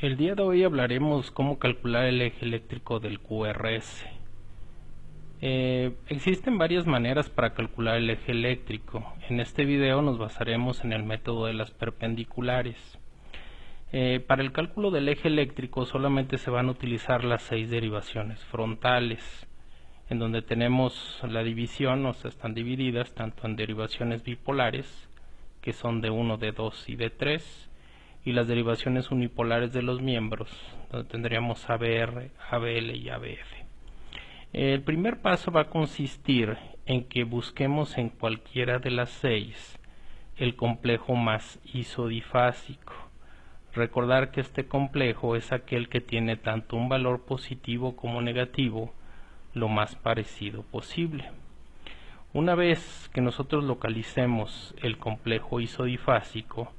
El día de hoy hablaremos cómo calcular el eje eléctrico del QRS. Existen varias maneras para calcular el eje eléctrico. En este video nos basaremos en el método de las perpendiculares. Para el cálculo del eje eléctrico solamente se van a utilizar las 6 derivaciones frontales, en donde tenemos la división, o sea, están divididas tanto en derivaciones bipolares, que son de 1, de 2 y de 3, y las derivaciones unipolares de los miembros, donde tendríamos ABR, ABL y ABF. El primer paso va a consistir en que busquemos en cualquiera de las 6 el complejo más isodifásico. Recordar que este complejo es aquel que tiene tanto un valor positivo como negativo lo más parecido posible. Una vez que nosotros localicemos el complejo isodifásico,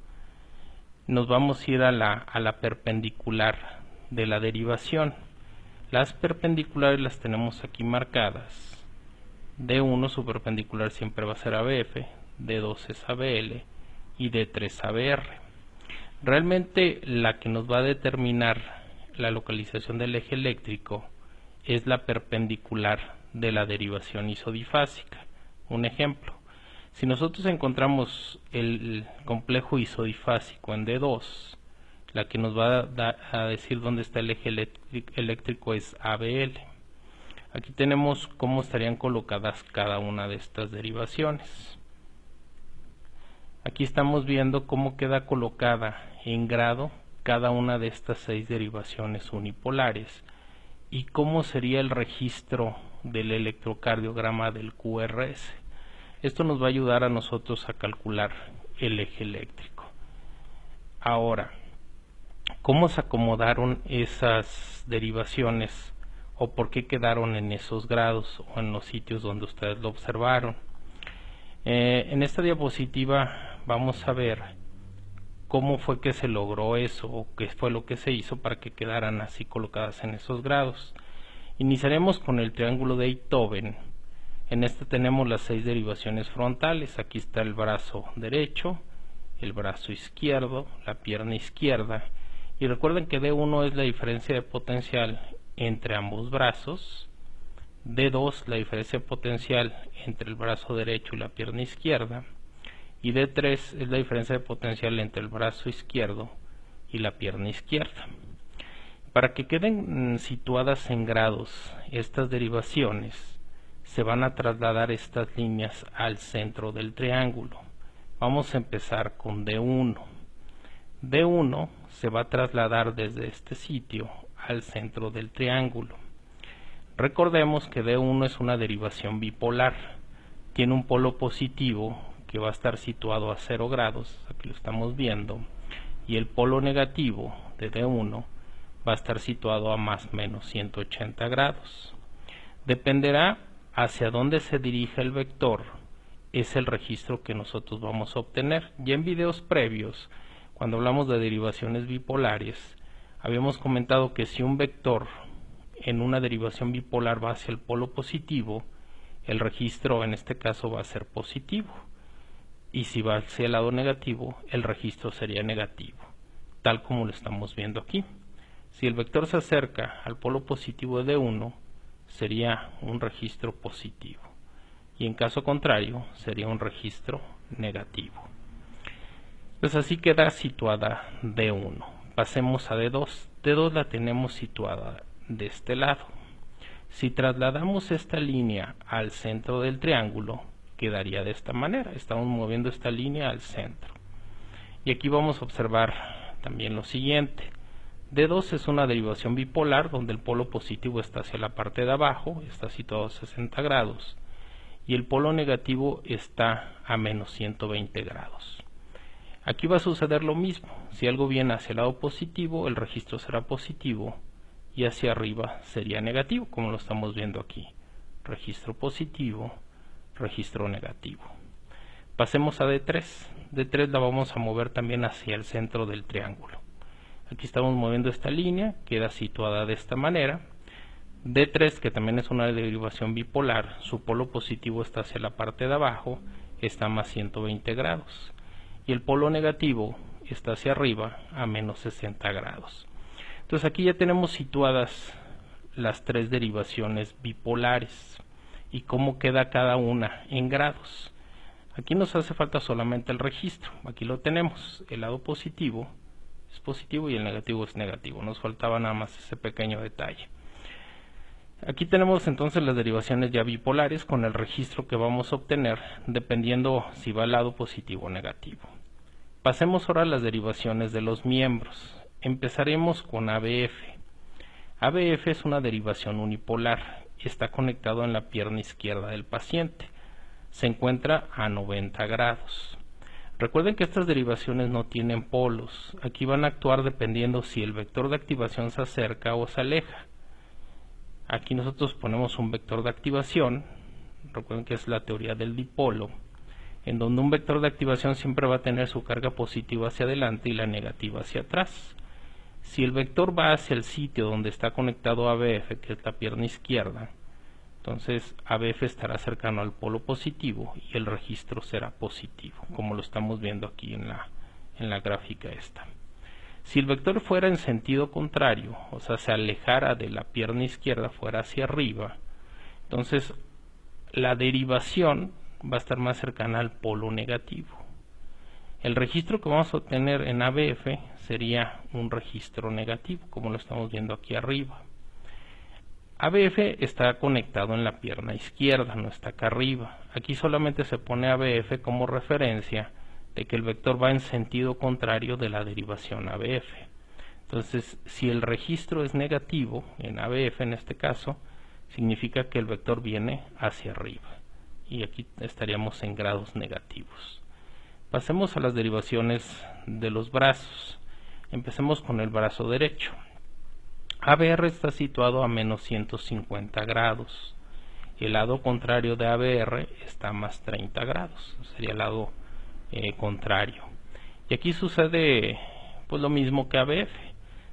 nos vamos a ir a la perpendicular de la derivación. Las perpendiculares las tenemos aquí marcadas. D1 su perpendicular siempre va a ser ABF, D2 es ABL y D3 ABR. Realmente la que nos va a determinar la localización del eje eléctrico es la perpendicular de la derivación isodifásica. Un ejemplo: si nosotros encontramos el complejo isodifásico en D2, la que nos va a decir dónde está el eje eléctrico es ABL. Aquí tenemos cómo estarían colocadas cada una de estas derivaciones. Aquí estamos viendo cómo queda colocada en grado cada una de estas 6 derivaciones unipolares y cómo sería el registro del electrocardiograma del QRS. Esto nos va a ayudar a nosotros a calcular el eje eléctrico. Ahora, ¿cómo se acomodaron esas derivaciones o por qué quedaron en esos grados o en los sitios donde ustedes lo observaron? En esta diapositiva vamos a ver cómo fue que se logró eso o qué fue lo que se hizo para que quedaran así colocadas en esos grados. Iniciaremos con el triángulo de Einthoven. En este tenemos las 6 derivaciones frontales. Aquí está el brazo derecho, el brazo izquierdo, la pierna izquierda, y recuerden que D1 es la diferencia de potencial entre ambos brazos, D2 la diferencia de potencial entre el brazo derecho y la pierna izquierda, y D3 es la diferencia de potencial entre el brazo izquierdo y la pierna izquierda. Para que queden situadas en grados estas derivaciones, se van a trasladar estas líneas al centro del triángulo. Vamos a empezar con D1. D1 se va a trasladar desde este sitio al centro del triángulo. Recordemos que D1 es una derivación bipolar. Tiene un polo positivo que va a estar situado a 0 grados, aquí lo estamos viendo, y el polo negativo de D1 va a estar situado a más o menos 180 grados. Dependerá hacia dónde se dirige el vector, es el registro que nosotros vamos a obtener. Ya en videos previos, cuando hablamos de derivaciones bipolares, habíamos comentado que si un vector en una derivación bipolar va hacia el polo positivo, el registro en este caso va a ser positivo, y si va hacia el lado negativo, el registro sería negativo, tal como lo estamos viendo aquí. Si el vector se acerca al polo positivo de D1, sería un registro positivo, y en caso contrario sería un registro negativo. Pues así queda situada D1. Pasemos a D2. D2 la tenemos situada de este lado. Si trasladamos esta línea al centro del triángulo, quedaría de esta manera. Estamos moviendo esta línea al centro. Y aquí vamos a observar también lo siguiente. D2 es una derivación bipolar donde el polo positivo está hacia la parte de abajo, está situado a 60 grados, y el polo negativo está a menos 120 grados. Aquí va a suceder lo mismo. Si algo viene hacia el lado positivo, el registro será positivo, y hacia arriba sería negativo, como lo estamos viendo aquí. Registro positivo, registro negativo. Pasemos a D3. D3 la vamos a mover también hacia el centro del triángulo. Aquí estamos moviendo esta línea, queda situada de esta manera. D3, que también es una derivación bipolar, su polo positivo está hacia la parte de abajo, está a más 120 grados. Y el polo negativo está hacia arriba a menos 60 grados. Entonces aquí ya tenemos situadas las tres derivaciones bipolares y cómo queda cada una en grados. Aquí nos hace falta solamente el registro. Aquí lo tenemos. El lado positivo es positivo y el negativo es negativo. Nos faltaba nada más ese pequeño detalle. Aquí tenemos entonces las derivaciones ya bipolares con el registro que vamos a obtener dependiendo si va al lado positivo o negativo. Pasemos ahora a las derivaciones de los miembros. Empezaremos con ABF. ABF es una derivación unipolar y está conectado en la pierna izquierda del paciente. Se encuentra a 90 grados. Recuerden que estas derivaciones no tienen polos. Aquí van a actuar dependiendo si el vector de activación se acerca o se aleja. Aquí nosotros ponemos un vector de activación. Recuerden que es la teoría del dipolo, en donde un vector de activación siempre va a tener su carga positiva hacia adelante y la negativa hacia atrás. Si el vector va hacia el sitio donde está conectado ABF, que es la pierna izquierda, entonces ABF estará cercano al polo positivo y el registro será positivo, como lo estamos viendo aquí en la gráfica esta. Si el vector fuera en sentido contrario, o sea, se alejara de la pierna izquierda, fuera hacia arriba, entonces la derivación va a estar más cercana al polo negativo. El registro que vamos a obtener en ABF sería un registro negativo, como lo estamos viendo aquí arriba. ABF está conectado en la pierna izquierda, no está acá arriba. Aquí solamente se pone ABF como referencia de que el vector va en sentido contrario de la derivación ABF. Entonces, si el registro es negativo, en ABF en este caso, significa que el vector viene hacia arriba. Y aquí estaríamos en grados negativos. Pasemos a las derivaciones de los brazos. Empecemos con el brazo derecho. ABR está situado a menos 150 grados. El lado contrario de ABR está a más 30 grados. Sería el lado contrario. Y aquí sucede pues lo mismo que ABF.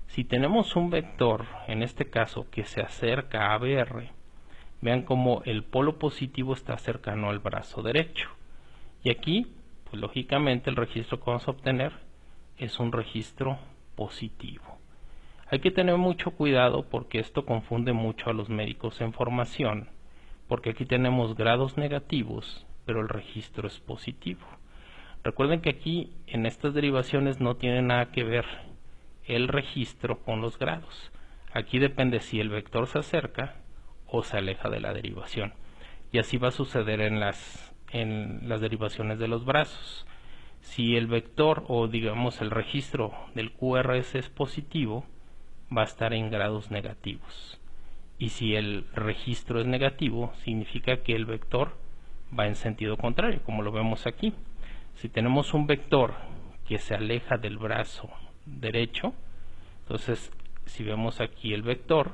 Si tenemos un vector, en este caso, que se acerca a ABR, vean como el polo positivo está cercano al brazo derecho. Y aquí, pues lógicamente el registro que vamos a obtener es un registro positivo. Hay que tener mucho cuidado porque esto confunde mucho a los médicos en formación, porque aquí tenemos grados negativos, pero el registro es positivo. Recuerden que aquí en estas derivaciones no tiene nada que ver el registro con los grados. Aquí depende si el vector se acerca o se aleja de la derivación. Y así va a suceder en las derivaciones de los brazos. Si el vector o digamos el registro del QRS es positivo, va a estar en grados negativos. Y si el registro es negativo, significa que el vector va en sentido contrario, como lo vemos aquí. Si tenemos un vector que se aleja del brazo derecho, entonces si vemos aquí el vector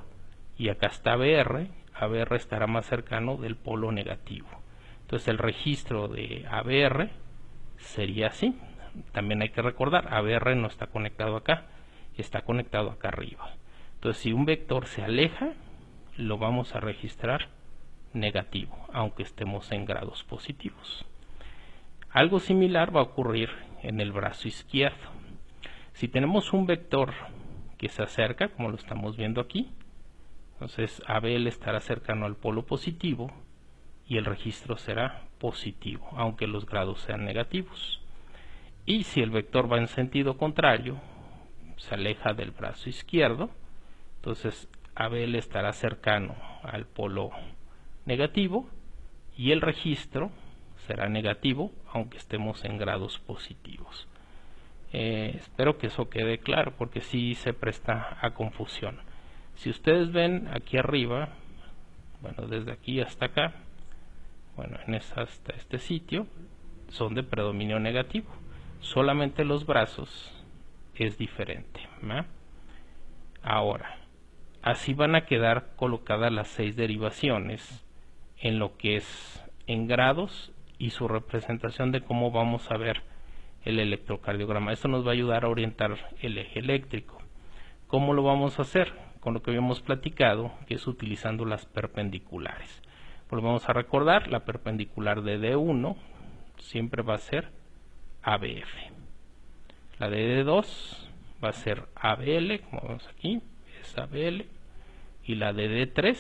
y acá está ABR, ABR estará más cercano del polo negativo. Entonces el registro de ABR sería así. También hay que recordar, ABR no está conectado acá, está conectado acá arriba. Entonces si un vector se aleja, lo vamos a registrar negativo, aunque estemos en grados positivos. Algo similar va a ocurrir en el brazo izquierdo. Si tenemos un vector que se acerca, como lo estamos viendo aquí, entonces ABL estará cercano al polo positivo y el registro será positivo, aunque los grados sean negativos. Y si el vector va en sentido contrario, se aleja del brazo izquierdo, entonces ABL estará cercano al polo negativo y el registro será negativo, aunque estemos en grados positivos. Espero que eso quede claro porque sí se presta a confusión. Si ustedes ven aquí arriba, bueno, desde aquí hasta acá, bueno, hasta este sitio, son de predominio negativo. Solamente los brazos es diferente, ¿no? Ahora, así van a quedar colocadas las 6 derivaciones en lo que es en grados y su representación de cómo vamos a ver el electrocardiograma. Esto nos va a ayudar a orientar el eje eléctrico. ¿Cómo lo vamos a hacer? Con lo que habíamos platicado, que es utilizando las perpendiculares. Pues vamos a recordar, la perpendicular de D1 siempre va a ser ABF. La de D2 va a ser ABL, como vemos aquí, es ABL, y la de D3,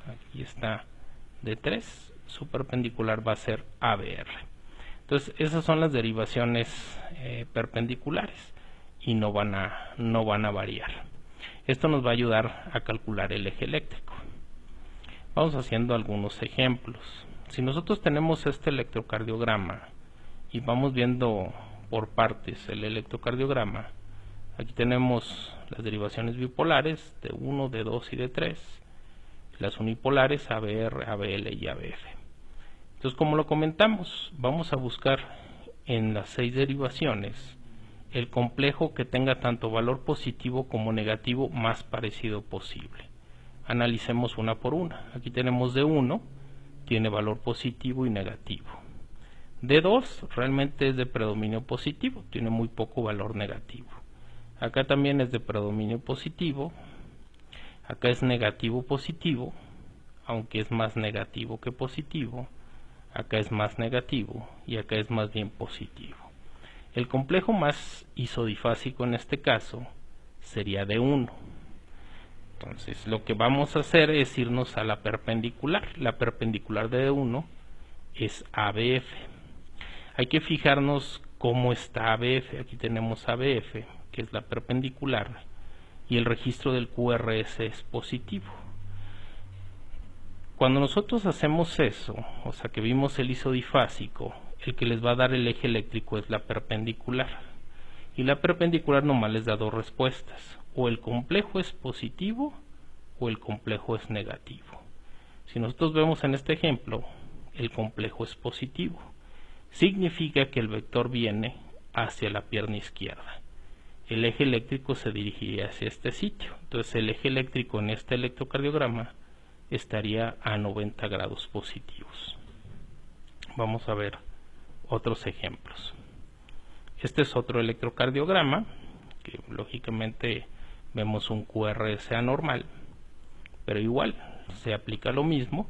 aquí está D3, su perpendicular va a ser ABR. Entonces esas son las derivaciones perpendiculares y no van a variar. Esto nos va a ayudar a calcular el eje eléctrico. Vamos haciendo algunos ejemplos. Si nosotros tenemos este electrocardiograma y vamos viendo por partes el electrocardiograma, aquí tenemos las derivaciones bipolares de 1, de 2 y de 3, las unipolares ABR, ABL y ABF. Entonces, como lo comentamos, vamos a buscar en las 6 derivaciones el complejo que tenga tanto valor positivo como negativo más parecido posible. Analicemos una por una. Aquí tenemos de 1, tiene valor positivo y negativo. De 2 realmente es de predominio positivo, tiene muy poco valor negativo. Acá también es de predominio positivo, acá es negativo positivo, aunque es más negativo que positivo, acá es más negativo y acá es más bien positivo. El complejo más isodifásico en este caso sería de 1. Entonces lo que vamos a hacer es irnos a la perpendicular. La perpendicular de 1 es ABF. Hay que fijarnos cómo está ABF. Aquí tenemos ABF, que es la perpendicular, y el registro del QRS es positivo. Cuando nosotros hacemos eso, o sea que vimos el isodifásico, el que les va a dar el eje eléctrico es la perpendicular. Y la perpendicular nomás les da dos respuestas: o el complejo es positivo o el complejo es negativo. Si nosotros vemos en este ejemplo, el complejo es positivo. Significa que el vector viene hacia la pierna izquierda. El eje eléctrico se dirigiría hacia este sitio. Entonces el eje eléctrico en este electrocardiograma estaría a 90 grados positivos. Vamos a ver otros ejemplos. Este es otro electrocardiograma que lógicamente vemos un QRS anormal, pero igual se aplica lo mismo.